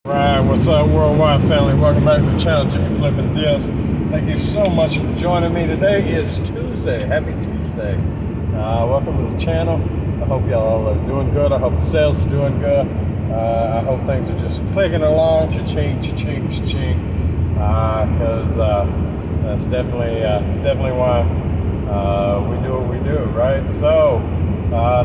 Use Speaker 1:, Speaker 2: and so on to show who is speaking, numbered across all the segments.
Speaker 1: Right, what's up, worldwide family? Welcome back to the channel, Jimmy Flipping Deals. Thank you so much for joining me. Today is Tuesday. Happy Tuesday. Welcome to the channel. I hope y'all are doing good. I hope the sales are doing good. I hope things are just clicking along. Cha-ching, cha-ching, cha-ching. Because that's definitely why we do what we do, right? So,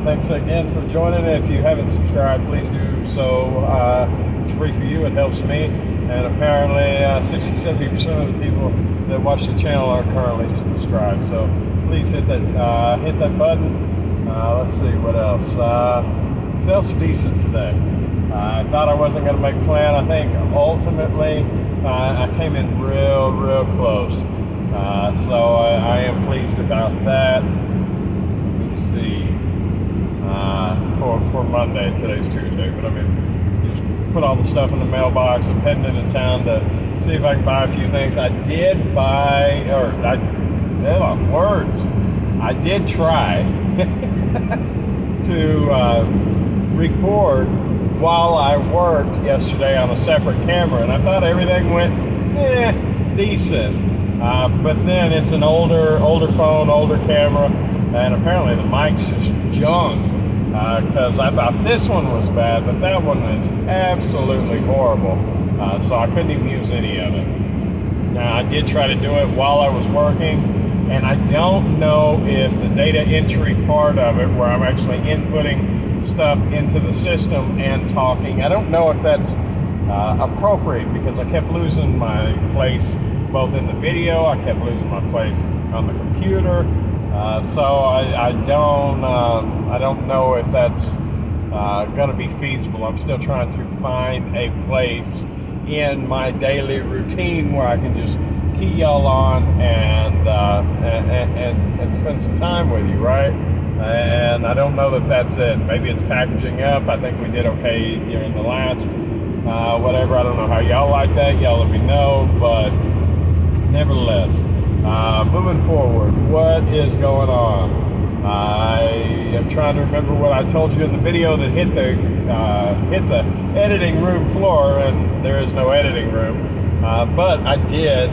Speaker 1: thanks again for joining. If you haven't subscribed, please do so. It's free for you, it helps me, and apparently 60-70% of the people that watch the channel are currently subscribed. So please hit that button. Let's see what else. Sales are decent today. I thought I wasn't going to make a plan. I think ultimately I came in real close. So I am pleased about that. Let me see. For Monday, today's Tuesday, but I mean, just put all the stuff in the mailbox. I'm heading into town to see if I can buy a few things. I did try to record while I worked yesterday on a separate camera, and I thought everything went decent. But then it's an older phone, older camera, and apparently the mic's just junk. Because I thought this one was bad, but that one is absolutely horrible. So I couldn't even use any of it. Now, I did try to do it while I was working, and I don't know if the data entry part of it, where I'm actually inputting stuff into the system and talking, I don't know if that's appropriate, because I kept losing my place both in the video, I kept losing my place on the computer. So I don't know if that's going to be feasible. I'm still trying to find a place in my daily routine where I can just key y'all on and spend some time with you, right? And I don't know that that's it. Maybe it's packaging up. I think we did okay during the last whatever. I don't know how y'all like that. Y'all let me know, but nevertheless. Moving forward, what is going on? I am trying to remember what I told you in the video that hit the editing room floor, and there is no editing room. But I did.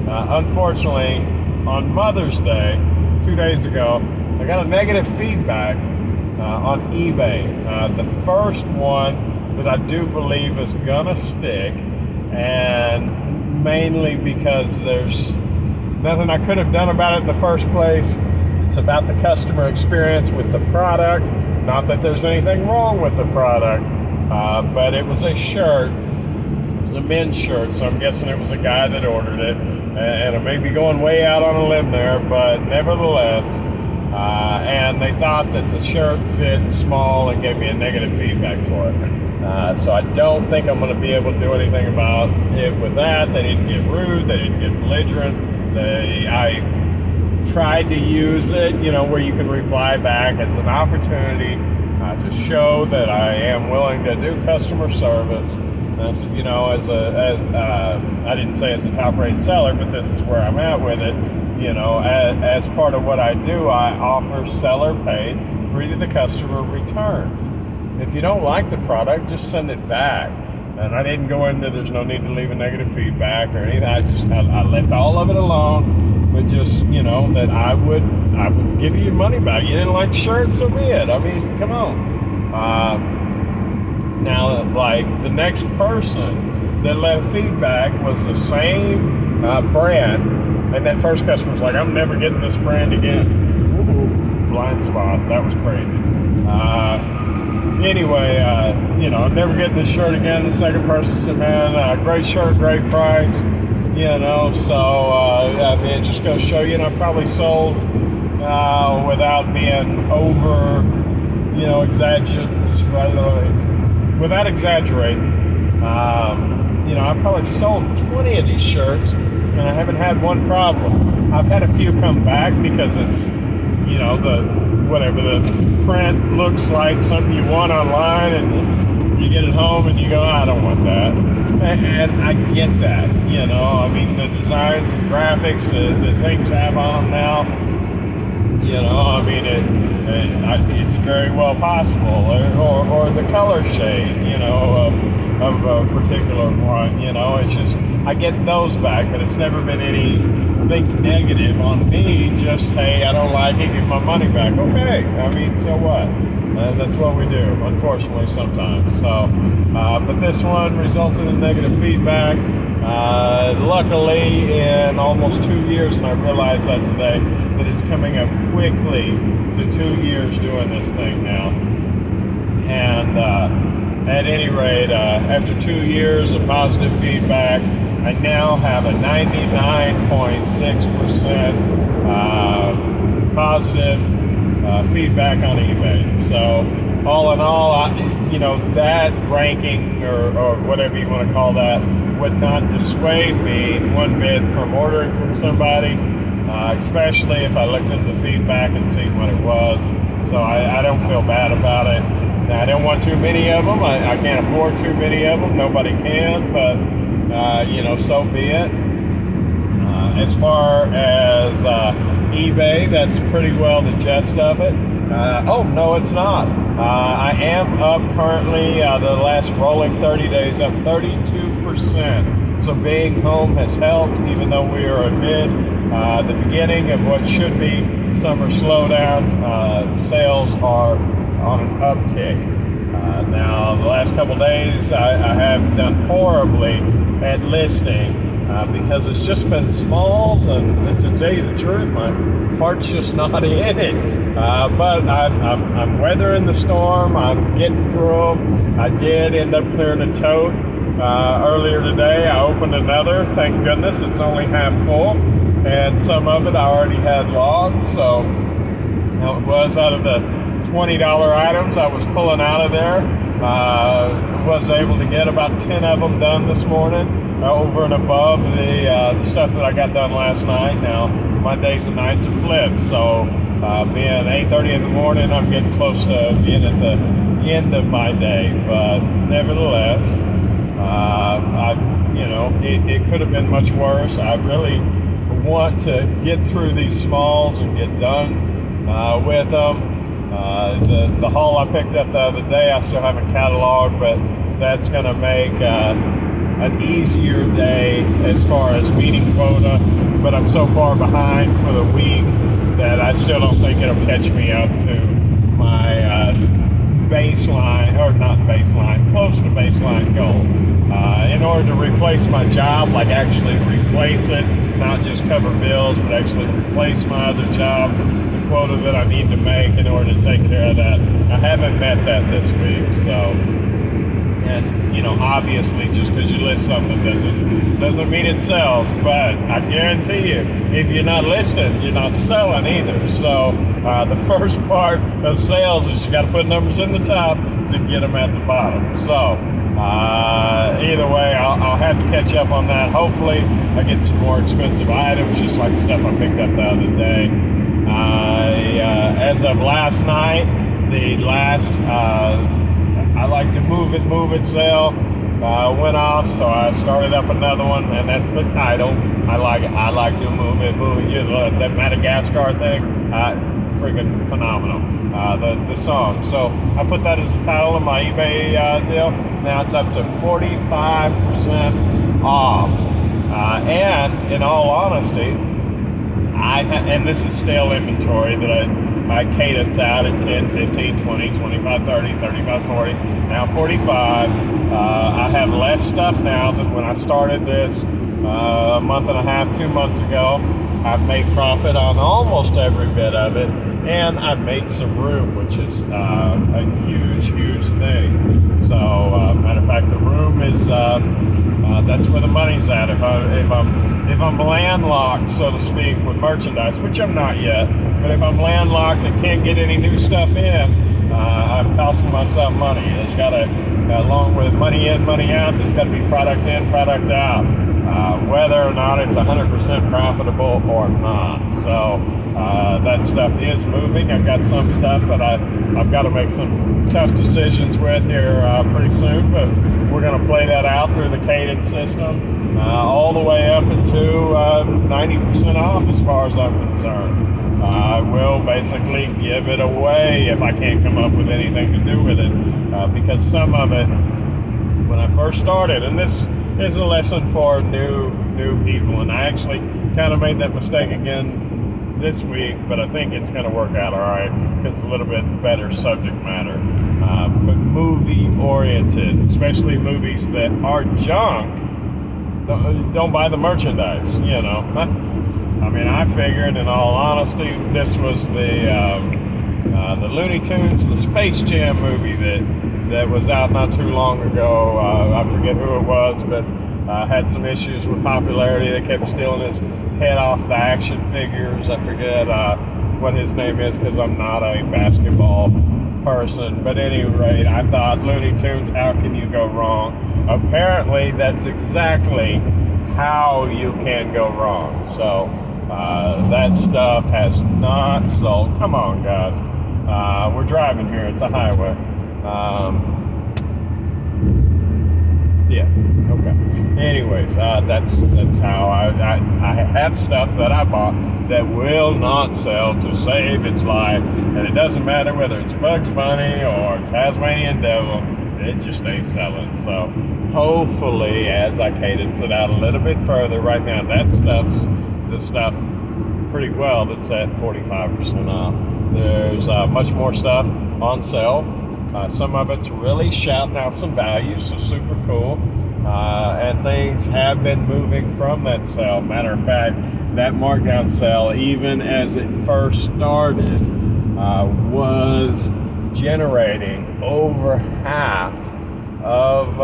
Speaker 1: Unfortunately, on Mother's Day, 2 days ago, I got a negative feedback on eBay. The first one that I do believe is gonna stick, and mainly because there's nothing I could have done about it in the first place. It's about the customer experience with the product. Not that there's anything wrong with the product, but it was a shirt. It was a men's shirt, so I'm guessing it was a guy that ordered it. And I may be going way out on a limb there, but nevertheless, and they thought that the shirt fit small and gave me a negative feedback for it. So I don't think I'm going to be able to do anything about it with that. They didn't get rude. They didn't get belligerent. I tried to use it, where you can reply back as an opportunity to show that I am willing to do customer service. That's, I didn't say as a top-rate seller, but this is where I'm at with it. As part of what I do, I offer seller pay, free to the customer returns. If you don't like the product, just send it back. And I didn't go into, there's no need to leave a negative feedback or anything. I left all of it alone, but just, that I would give you your money back. You didn't like the shirt, so be it. I mean, come on. Now, like, the next person that left feedback was the same brand, and that first customer was like, I'm never getting this brand again. Ooh, blind spot. That was crazy. Anyway, I'm never getting this shirt again. The second person said, man, great shirt, great price, so, I mean, it just goes to show you, I probably sold without being over, without exaggerating, I probably sold 20 of these shirts, and I haven't had one problem. I've had a few come back because it's, the print looks like something you want online, and you get it home and you go, I don't want that. And I get that, I mean, the designs and graphics that things have on them now, I mean, it's very well possible, or the color shade, of a particular one. You know, it's just I get those back, but it's never been anything negative on me. Just, hey, I don't like it, give my money back. Okay, I mean, so what? That's what we do, unfortunately, sometimes. So, but this one resulted in negative feedback. Luckily, in almost 2 years, and I realized that today, that it's coming up quickly to 2 years doing this thing now. And at any rate, after 2 years of positive feedback, I now have a 99.6% positive feedback on eBay. So all in all, that ranking or whatever you want to call that would not dissuade me one bit from ordering from somebody, especially if I looked into the feedback and seen what it was. So I don't feel bad about it. Now, I don't want too many of them. I can't afford too many of them. Nobody can, but so be it. As far as eBay, that's pretty well the gist of it. No, it's not. I am up currently, the last rolling 30 days, up 32%. So being home has helped, even though we are amid the beginning of what should be summer slowdown. Sales are on an uptick. Now, the last couple days, I have done horribly at listing. Because it's just been smalls, and to tell you the truth, my heart's just not in it. But I'm weathering the storm. I'm getting through them. I did end up clearing a tote earlier today. I opened another. Thank goodness it's only half full, and some of it I already had logged. So it was out of the $20 items I was pulling out of there. Was able to get about 10 of them done this morning. Over and above the stuff that I got done last night. Now, my days and nights are flipped, so being 8:30 in the morning, I'm getting close to being at the end of my day. But nevertheless, it could have been much worse. I really want to get through these smalls and get done with them. The haul I picked up the other day, I still haven't cataloged, but that's going to make an easier day as far as meeting quota, but I'm so far behind for the week that I still don't think it'll catch me up to my baseline, or not baseline, close to baseline goal. In order to replace my job, like actually replace it, not just cover bills, but actually replace my other job, the quota that I need to make in order to take care of that, I haven't met that this week. So, and obviously, just because you list something doesn't mean it sells. But I guarantee you, if you're not listing, you're not selling either. So the first part of sales is you got to put numbers in the top to get them at the bottom. So either way, I'll have to catch up on that. Hopefully, I get some more expensive items, just like the stuff I picked up the other day. As of last night, the last I like to move it sale went off, so I started up another one, and that's the title. I like to move it. That Madagascar thing, freaking phenomenal. The song. So I put that as the title of my eBay deal. Now it's up to 45% off. And in all honesty, and this is stale inventory that I cadence out at 10, 15, 20, 25, 30, 35, 40, now 45. I have less stuff now than when I started this a month and a half, 2 months ago. I've made profit on almost every bit of it, and I've made some room, which is a huge thing. So, matter of fact, the room is that's where the money's at. If I'm landlocked, so to speak, with merchandise, which I'm not yet, but if I'm landlocked and can't get any new stuff in, I'm costing myself money. There's got to, along with money in, money out, there's got to be product in, product out. Whether or not it's 100% profitable or not. So that stuff is moving. I've got some stuff that I've got to make some tough decisions with here pretty soon, but we're going to play that out through the cadence system all the way up into 90% off as far as I'm concerned. I will basically give it away if I can't come up with anything to do with it, because some of it when I first started, and this is a lesson for new people, and I actually kind of made that mistake again this week, but I think it's going to work out all right because it's a little bit better subject matter. But movie oriented, especially movies that are junk, don't buy the merchandise, you know. I mean, I figured, in all honesty, this was the Looney Tunes, the Space Jam movie that was out not too long ago. I forget who it was, but had some issues with popularity. They kept stealing his head off the action figures. I forget what his name is because I'm not a basketball person. But at any rate, I thought, Looney Tunes, how can you go wrong? Apparently, that's exactly how you can go wrong. So that stuff has not sold. Come on, guys. We're driving here. It's a highway. Yeah. Okay. Anyways, that's how I have stuff that I bought that will not sell to save its life, and it doesn't matter whether it's Bugs Bunny or Tasmanian Devil, it just ain't selling. So hopefully, as I cadence it out a little bit further, right now the stuff pretty well that's at 45% off. There's much more stuff on sale. Some of it's really shouting out some value, so super cool. And things have been moving from that sale. Matter of fact, that markdown sale, even as it first started, was generating over half of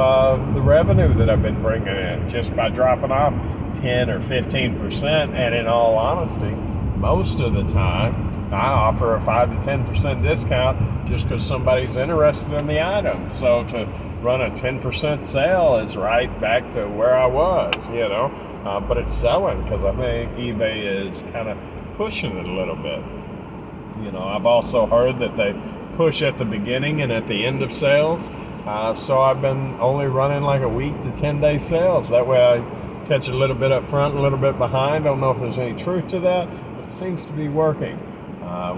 Speaker 1: the revenue that I've been bringing in just by dropping off 10 or 15%. And in all honesty, most of the time, I offer a 5 to 10% discount just because somebody's interested in the item. So to run a 10% sale is right back to where I was, you know. But it's selling because I think eBay is kind of pushing it a little bit. You know, I've also heard that they push at the beginning and at the end of sales. So I've been only running like a week to 10-day sales. That way I catch a little bit up front, a little bit behind. Don't know if there's any truth to that, but it seems to be working.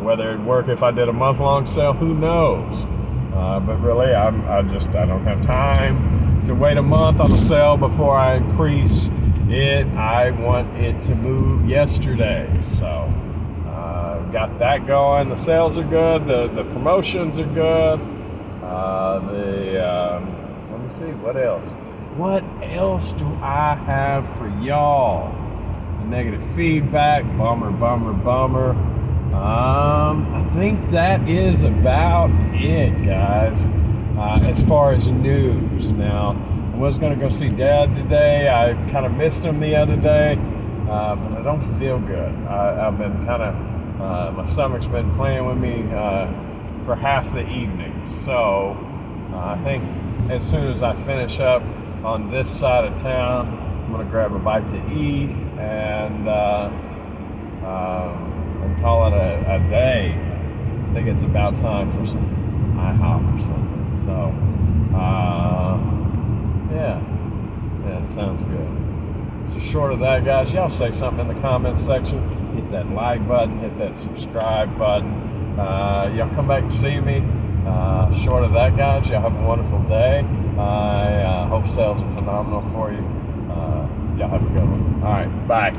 Speaker 1: Whether it'd work if I did a month-long sale, who knows? But really, I don't have time to wait a month on a sale before I increase it. I want it to move yesterday. So got that going. The sales are good. The promotions are good. Let me see, what else? What else do I have for y'all? The negative feedback, bummer. I think that is about it, guys, as far as news. Now, I was going to go see Dad today. I kind of missed him the other day, but I don't feel good. I've been kind of, my stomach's been playing with me for half the evening. So I think as soon as I finish up on this side of town, I'm going to grab a bite to eat and call it a day. I think it's about time for some IHOP or something. So, yeah, it sounds good. So short of that, guys, y'all say something in the comments section. Hit that like button, hit that subscribe button. Y'all come back and see me. Short of that, guys, y'all have a wonderful day. I hope sales are phenomenal for you. Y'all have a good one. All right, bye.